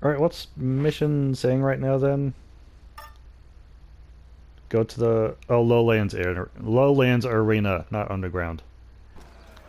Alright, what's mission saying right now then? Go to the Lowlands Arena, not underground.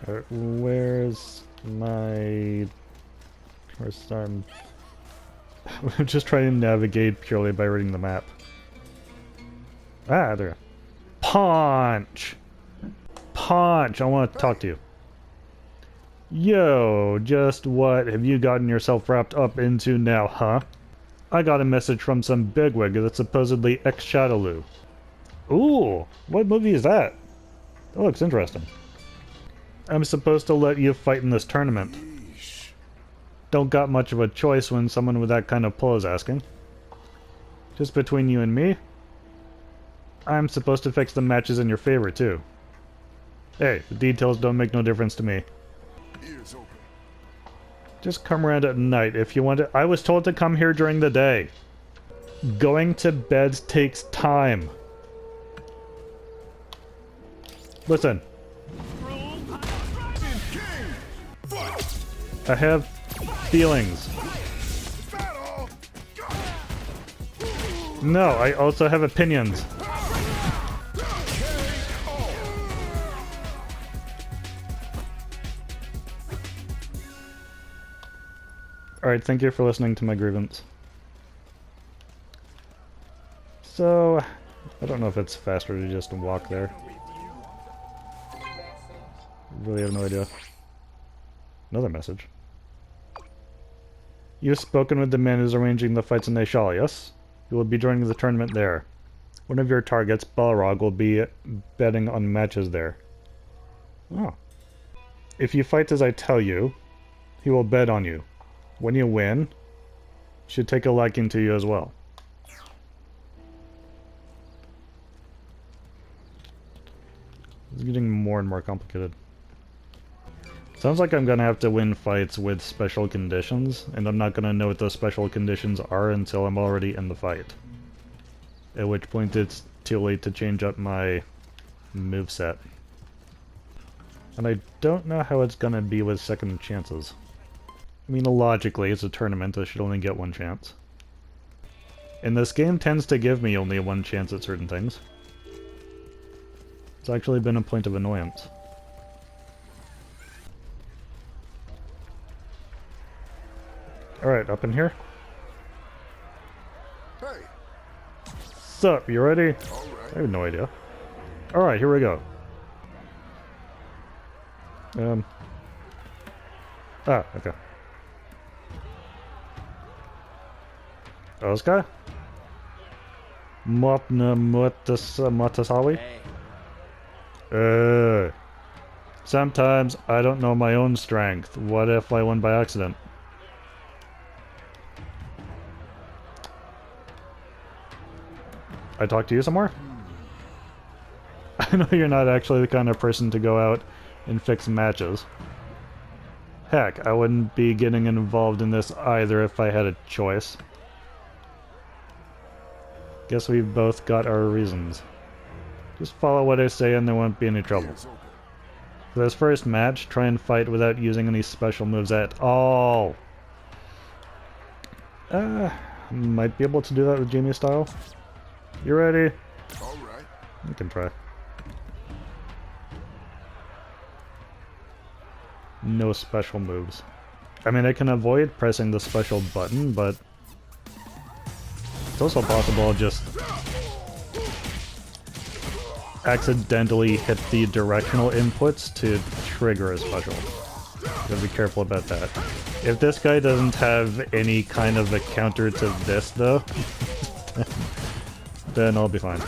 Alright, where's my... I'm just trying to navigate purely by reading the map. Ah, there. Punch! Punch! I want to talk to you. Yo, just what have you gotten yourself wrapped up into now, huh? I got a message from some bigwig that's supposedly ex-Shadaloo. Ooh, what movie is that? That looks interesting. I'm supposed to let you fight in this tournament. Don't got much of a choice when someone with that kind of pull is asking. Just between you and me, I'm supposed to fix the matches in your favor, too. Hey, the details don't make no difference to me. Just come around at night if you want to. I was told to come here during the day. Going to bed takes time. Listen. I have feelings. No, I also have opinions. Alright, thank you for listening to my grievance. So, I don't know if it's faster to just walk there. Really have no idea. Another message. You've spoken with the man who's arranging the fights in Nashal, yes? You will be joining the tournament there. One of your targets, Balrog, will be betting on matches there. Oh. If you fight as I tell you, he will bet on you. When you win, he should take a liking to you as well. It's getting more and more complicated. Sounds like I'm gonna have to win fights with special conditions, and I'm not gonna know what those special conditions are until I'm already in the fight. At which point it's too late to change up my moveset. And I don't know how it's gonna be with second chances. I mean, logically, it's a tournament, I should only get one chance. And this game tends to give me only one chance at certain things. It's actually been a point of annoyance. Alright, up in here. Hey. Sup, you ready? All right. I have no idea. Alright, here we go. Ah, okay. Oh, this guy? Matasawi? Sometimes I don't know my own strength. What if I won by accident? I talk to you some more? I know you're not actually the kind of person to go out and fix matches. Heck, I wouldn't be getting involved in this either if I had a choice. Guess we've both got our reasons. Just follow what I say and there won't be any trouble. For this first match, try and fight without using any special moves at all. Might be able to do that with Jamie style. You ready? All right. You can try. No special moves. I mean, I can avoid pressing the special button, but it's also possible I'll just accidentally hit the directional inputs to trigger a special. Gotta be careful about that. If this guy doesn't have any kind of a counter to this, though, then I'll be fine.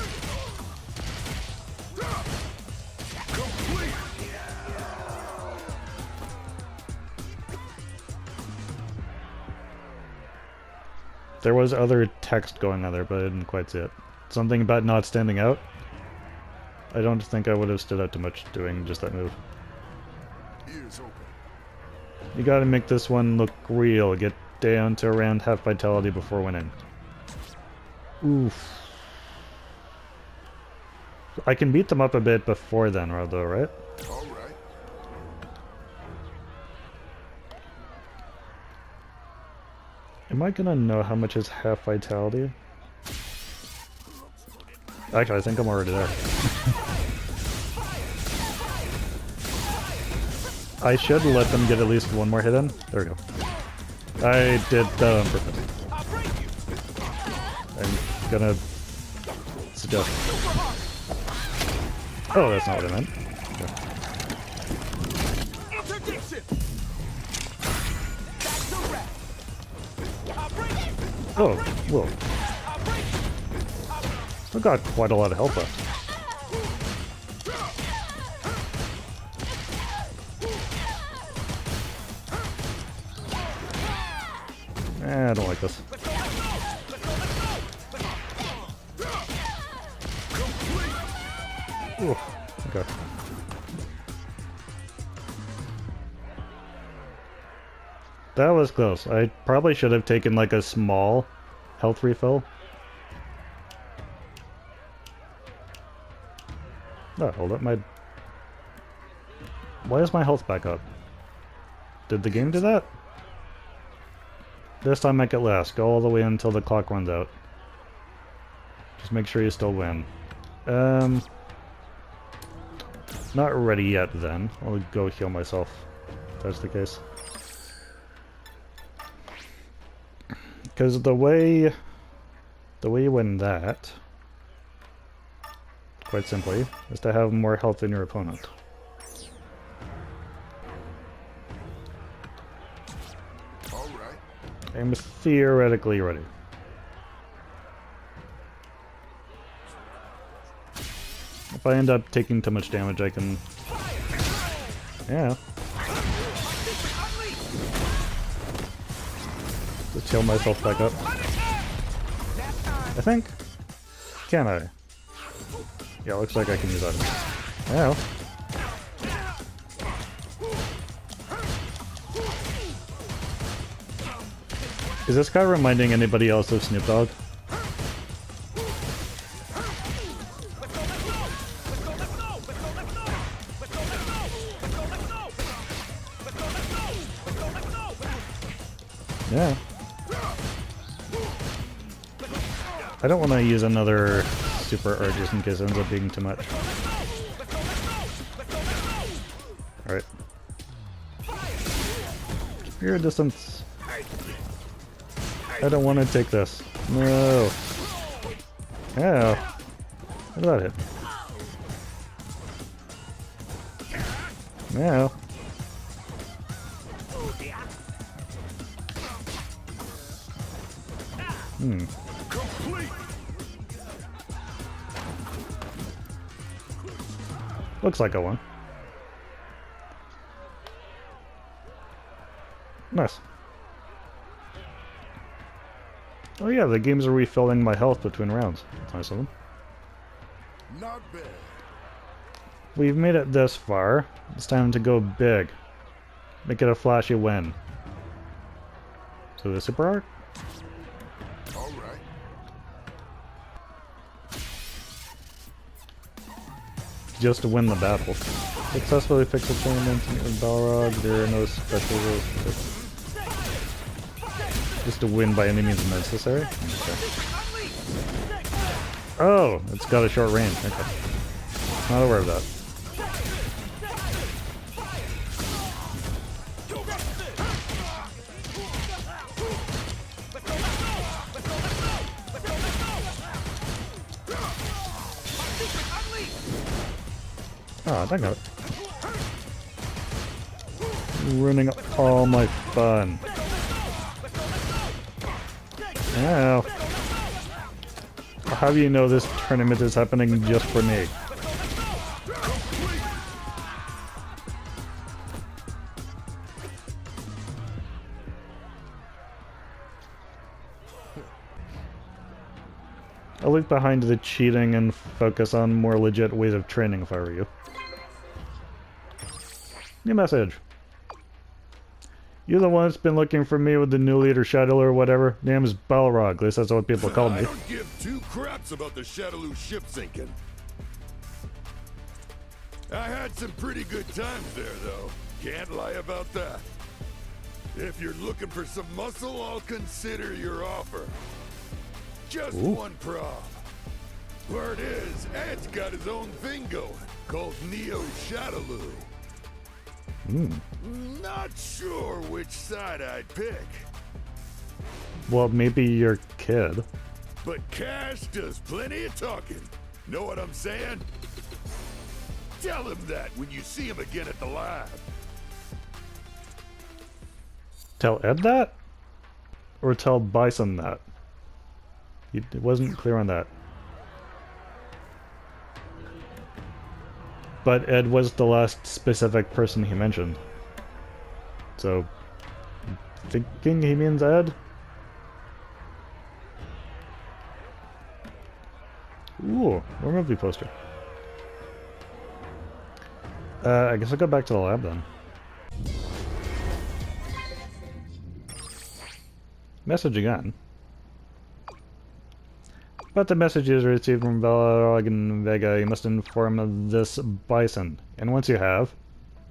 There was other text going on there, but I didn't quite see it. Something about not standing out? I don't think I would have stood out too much doing just that move. Ears open. You gotta make this one look real. Get down to around half vitality before winning. Oof. I can beat them up a bit before then, though, right? All right. Am I gonna know how much is half vitality? Actually, I think I'm already there. I should let them get at least one more hit in. There we go. I did that on purpose. I'm gonna suggest. Oh, that's not what I meant. Okay. Oh, whoa. Still got quite a lot of health left. I don't like this. Ooh, okay. That was close. I probably should have taken like a small health refill. Oh, hold up, why is my health back up? Did the game do that? This time make it last. Go all the way until the clock runs out. Just make sure you still win. Not ready yet then. I'll go heal myself, if that's the case. Because the way you win that, quite simply, is to have more health than your opponent. I'm theoretically ready. If I end up taking too much damage, I can... Yeah. Just heal myself back up. I think. Can I? Yeah, looks like I can use that. Yeah. Is this guy reminding anybody else of Snoop Dogg? Yeah. I don't want to use another super art just in case it ends up being too much. Alright. Your distance. I don't want to take this. No. Ow. How did that hit? No. Hmm. Looks like a one. Nice. Oh yeah, the games are refilling my health between rounds. That's nice of them. Not bad. We've made it this far. It's time to go big. Make it a flashy win. So the super art? Alright. Just to win the battle. Successfully fix the tournament in Balrog. There are no special rules. Just to win by any means necessary? Okay. Oh, it's got a short range. Okay. Not aware of that. Oh, I got it. Ruining all my fun. Ow. How do you know this tournament is happening just for me? I'll leave behind the cheating and focus on more legit ways of training if I were you. New message. You're the one that's been looking for me with the new leader Shadaloo or whatever. Name is Balrog. At least that's what people call me. I don't give two craps about the Shadaloo ship sinking. I had some pretty good times there, though. Can't lie about that. If you're looking for some muscle, I'll consider your offer. Just Ooh. one problem. Word is, Ed's got his own thing going, called Neo Shadaloo. Not sure which side I'd pick, Well, maybe your kid. but Cash does plenty of talking. Know what I'm saying? Tell him that when you see him again at the lab. Tell Ed that? Or tell Bison that? It wasn't clear on that. But Ed was the last specific person he mentioned. So, thinking he means Ed? Ooh, more movie poster. I guess I'll go back to the lab then. Message again. But the message is received from Balrog and Vega. You must inform this Bison. And once you have,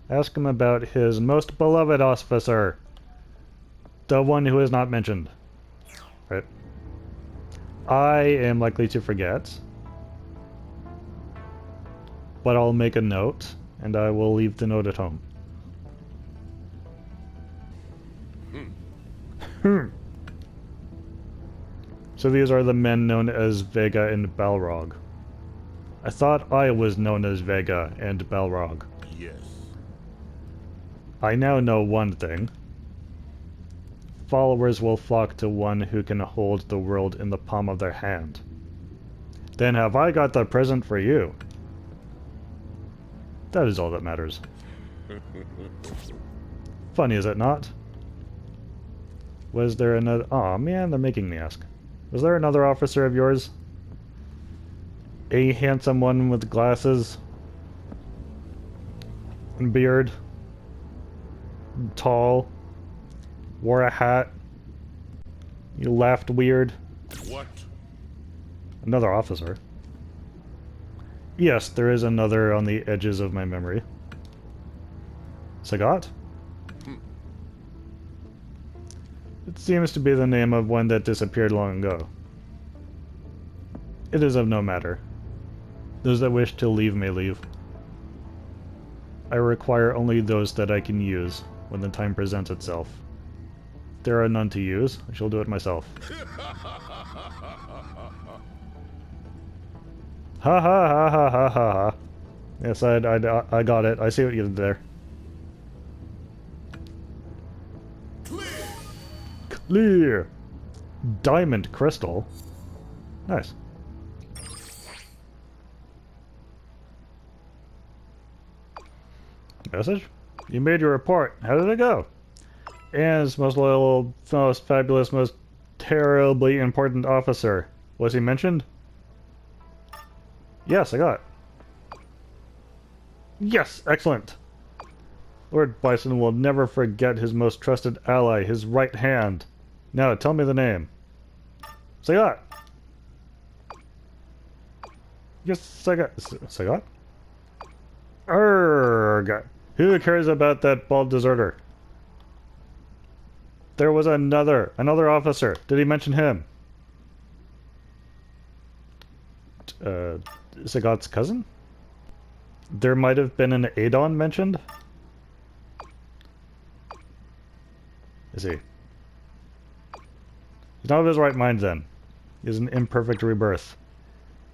ask him about his most beloved officer. The one who is not mentioned. Right. I am likely to forget. But I'll make a note, and I will leave the note at home. So these are the men known as Vega and Balrog. I thought I was known as Vega and Balrog. Yes. I now know one thing. Followers will flock to one who can hold the world in the palm of their hand. Then have I got the present for you? That is all that matters. Funny, is it not? Was there another... Aw, man, they're making me ask. Was there another officer of yours? A handsome one with glasses? And beard? Tall? Wore a hat? You laughed weird? What? Another officer. Yes, there is another on the edges of my memory. Sagat? It seems to be the name of one that disappeared long ago. It is of no matter. Those that wish to leave may leave. I require only those that I can use when the time presents itself. If there are none to use, I shall do it myself. Ha ha ha ha ha ha ha. Yes, I got it. I see what you did there. Clear! Diamond crystal. Nice. Message? You made your report. How did it go? Anne's most loyal, most fabulous, most terribly important officer. Was he mentioned? Yes, I got it. Yes, excellent. Lord Bison will never forget his most trusted ally, his right hand. Now, tell me the name. Sagat! Yes, Sagat. Sagat? Urgh! Who cares about that bald deserter? There was another officer. Did he mention him? Sagat's cousin? There might have been an Adon mentioned? Is he? He's not of his right mind then. He is an imperfect rebirth.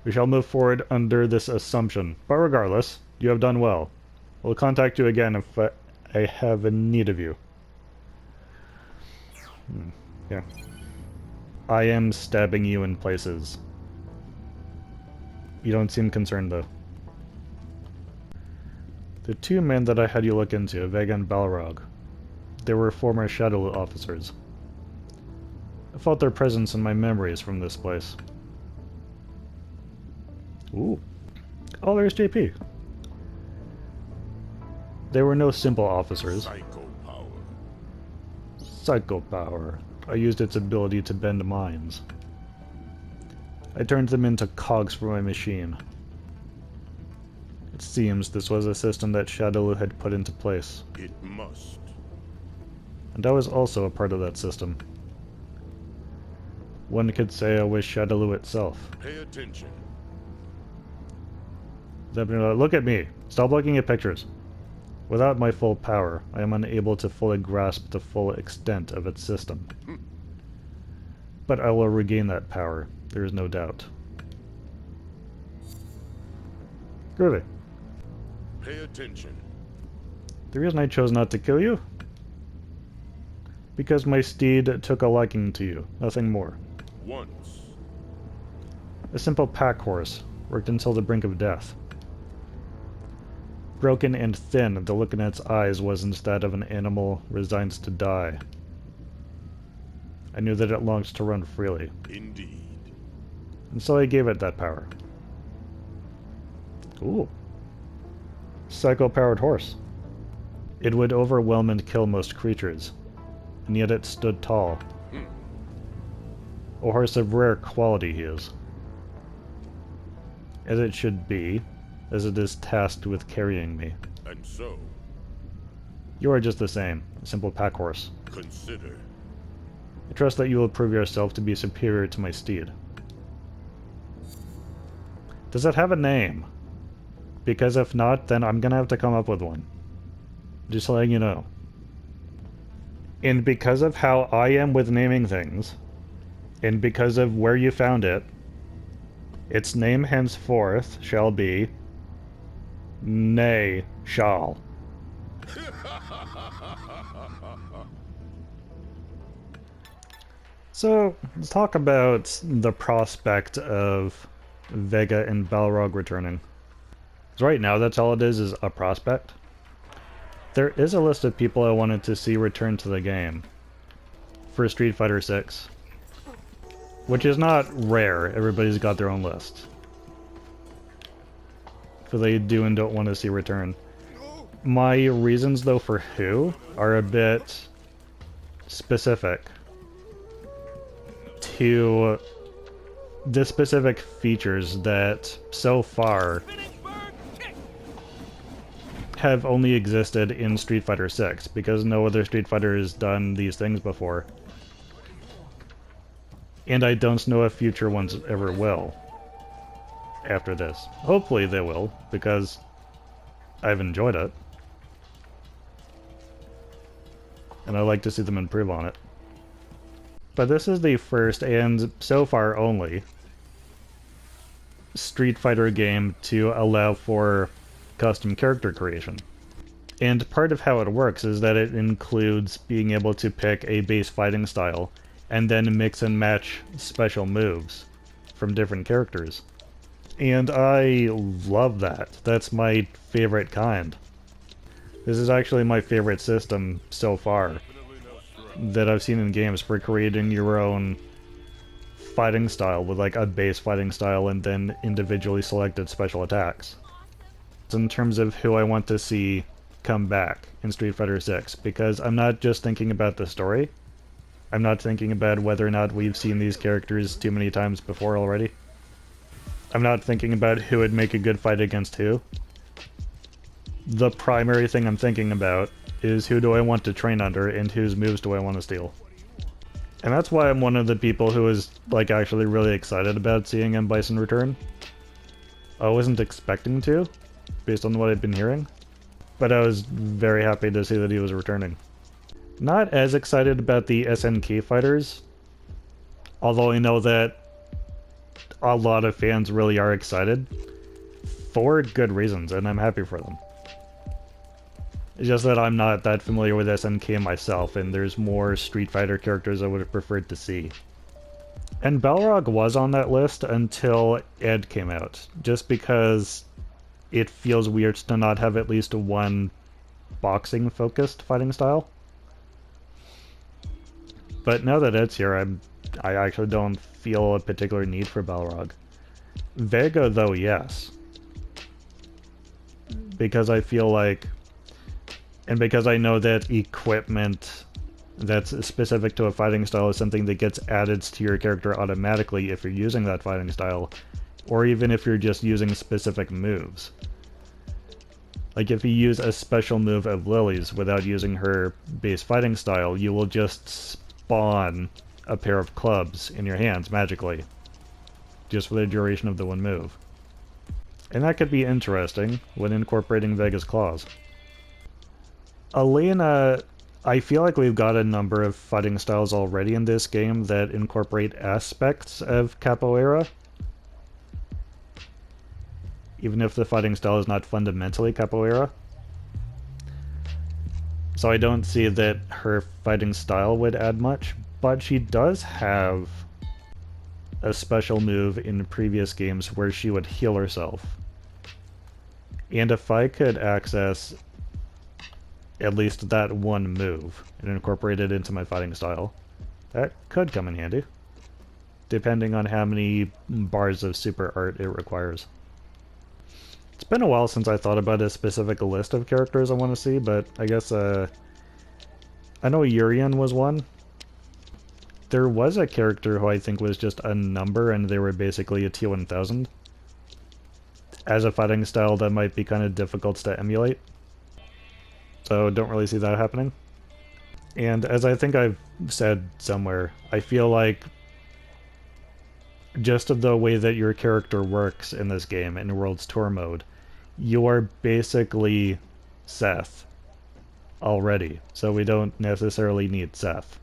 We shall move forward under this assumption. But regardless, you have done well. We'll contact you again if I have a need of you. Yeah. I am stabbing you in places. You don't seem concerned though. The two men that I had you look into, Vega and Balrog, they were former Shadaloo officers. I felt their presence in my memories from this place. Ooh. Oh, there's JP. They were no simple officers. Psycho power. Psycho power. I used its ability to bend minds. I turned them into cogs for my machine. It seems this was a system that Shadaloo had put into place. It must. and I was also a part of that system. One could say I was Shadaloo itself. Pay attention. Look at me! Stop looking at pictures! Without my full power, I am unable to fully grasp the full extent of its system. But I will regain that power, there is no doubt. Groovy. Pay attention. The reason I chose not to kill you? Because my steed took a liking to you, nothing more. Once. A simple pack horse, worked until the brink of death. Broken and thin, the look in its eyes was instead of an animal resigned to die. I knew that it longed to run freely. Indeed. And so I gave it that power. Ooh. Psycho-powered horse. It would overwhelm and kill most creatures, and yet it stood tall. A horse of rare quality he is. As it should be, as it is tasked with carrying me. And so? You are just the same, a simple pack horse. Consider. I trust that you will prove yourself to be superior to my steed. Does it have a name? Because if not, then I'm gonna have to come up with one. Just letting you know. And because of how I am with naming things, and because of where you found it, its name henceforth shall be... Nay, shall. So, let's talk about the prospect of Vega and Balrog returning. 'Cause right now, that's all it is a prospect. There is a list of people I wanted to see return to the game for Street Fighter 6. Which is not rare, everybody's got their own list. So they do and don't want to see return. My reasons, though, for who are a bit specific to the specific features that, so far, have only existed in Street Fighter 6, because no other Street Fighter has done these things before. And I don't know if future ones ever will. After this. Hopefully they will, because I've enjoyed it. And I like to see them improve on it. But this is the first, and so far only, Street Fighter game to allow for custom character creation. And part of how it works is that it includes being able to pick a base fighting style, and then mix and match special moves from different characters. And I love that. That's my favorite kind. This is actually my favorite system so far that I've seen in games for creating your own fighting style with like a base fighting style and then individually selected special attacks. In terms of who I want to see come back in Street Fighter 6, because I'm not just thinking about the story. I'm not thinking about whether or not we've seen these characters too many times before already. I'm not thinking about who would make a good fight against who. The primary thing I'm thinking about is who do I want to train under and whose moves do I want to steal. And that's why I'm one of the people who is like actually really excited about seeing M. Bison return. I wasn't expecting to, based on what I've been hearing, but I was very happy to see that he was returning. Not as excited about the SNK fighters, although I know that a lot of fans really are excited, for good reasons, and I'm happy for them. It's just that I'm not that familiar with SNK myself, and there's more Street Fighter characters I would have preferred to see. And Balrog was on that list until Ed came out, just because it feels weird to not have at least one boxing-focused fighting style. But now that Ed's here, I actually don't feel a particular need for Balrog. Vega, though, yes. Because I feel like... And because I know that equipment that's specific to a fighting style is something that gets added to your character automatically if you're using that fighting style, or even if you're just using specific moves. Like if you use a special move of Lily's without using her base fighting style, you will just spawn a pair of clubs in your hands magically, just for the duration of the one move. And that could be interesting when incorporating Vega's Claws. Elena, I feel like we've got a number of fighting styles already in this game that incorporate aspects of capoeira. Even if the fighting style is not fundamentally capoeira. So I don't see that her fighting style would add much, but she does have a special move in previous games where she would heal herself. And if I could access at least that one move and incorporate it into my fighting style, that could come in handy, depending on how many bars of super art it requires. It's been a while since I thought about a specific list of characters I want to see, but I guess, I know Urian was one. There was a character who I think was just a number, and they were basically a T-1000. As a fighting style, that might be kind of difficult to emulate. So don't really see that happening. And as I think I've said somewhere, I feel like just of the way that your character works in this game, in World's Tour mode, you are basically Seth already, so we don't necessarily need Seth.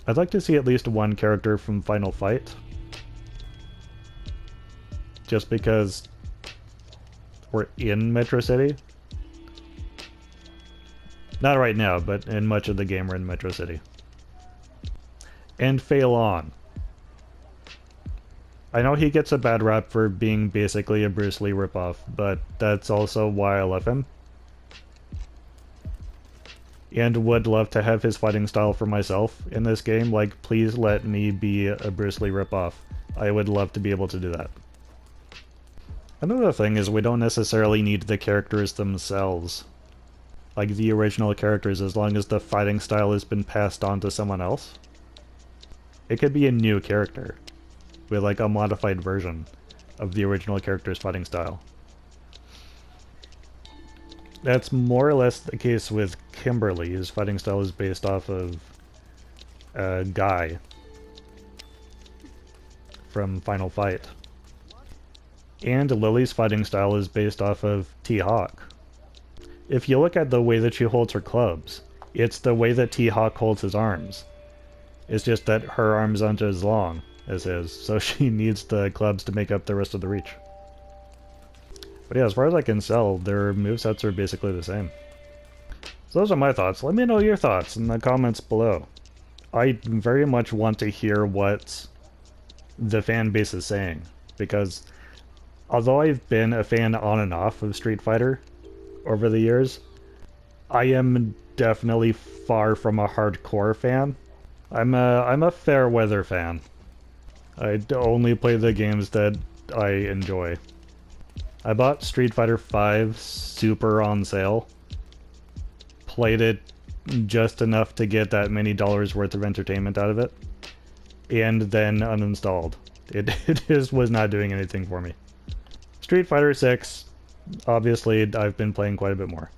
I'd like to see at least one character from Final Fight, just because we're in Metro City. Not right now, but in much of the game we're in Metro City. And Fei Long. I know he gets a bad rap for being basically a Bruce Lee ripoff, but that's also why I love him. And would love to have his fighting style for myself in this game. Like, please let me be a Bruce Lee ripoff. I would love to be able to do that. Another thing is we don't necessarily need the characters themselves. Like the original characters, as long as the fighting style has been passed on to someone else. It could be a new character, with like a modified version of the original character's fighting style. That's more or less the case with Kimberly. His fighting style is based off of Guy from Final Fight. And Lily's fighting style is based off of T-Hawk. If you look at the way that she holds her clubs, it's the way that T-Hawk holds his arms. It's just that her arms aren't as long as his, so she needs the clubs to make up the rest of the reach. But yeah, as far as I can tell, their movesets are basically the same. So those are my thoughts. Let me know your thoughts in the comments below. I very much want to hear what the fan base is saying, because although I've been a fan on and off of Street Fighter over the years, I am definitely far from a hardcore fan. I'm a fair weather fan. I only play the games that I enjoy. I bought Street Fighter V super on sale. Played it just enough to get that many dollars worth of entertainment out of it. And then uninstalled. It just was not doing anything for me. Street Fighter 6, obviously I've been playing quite a bit more.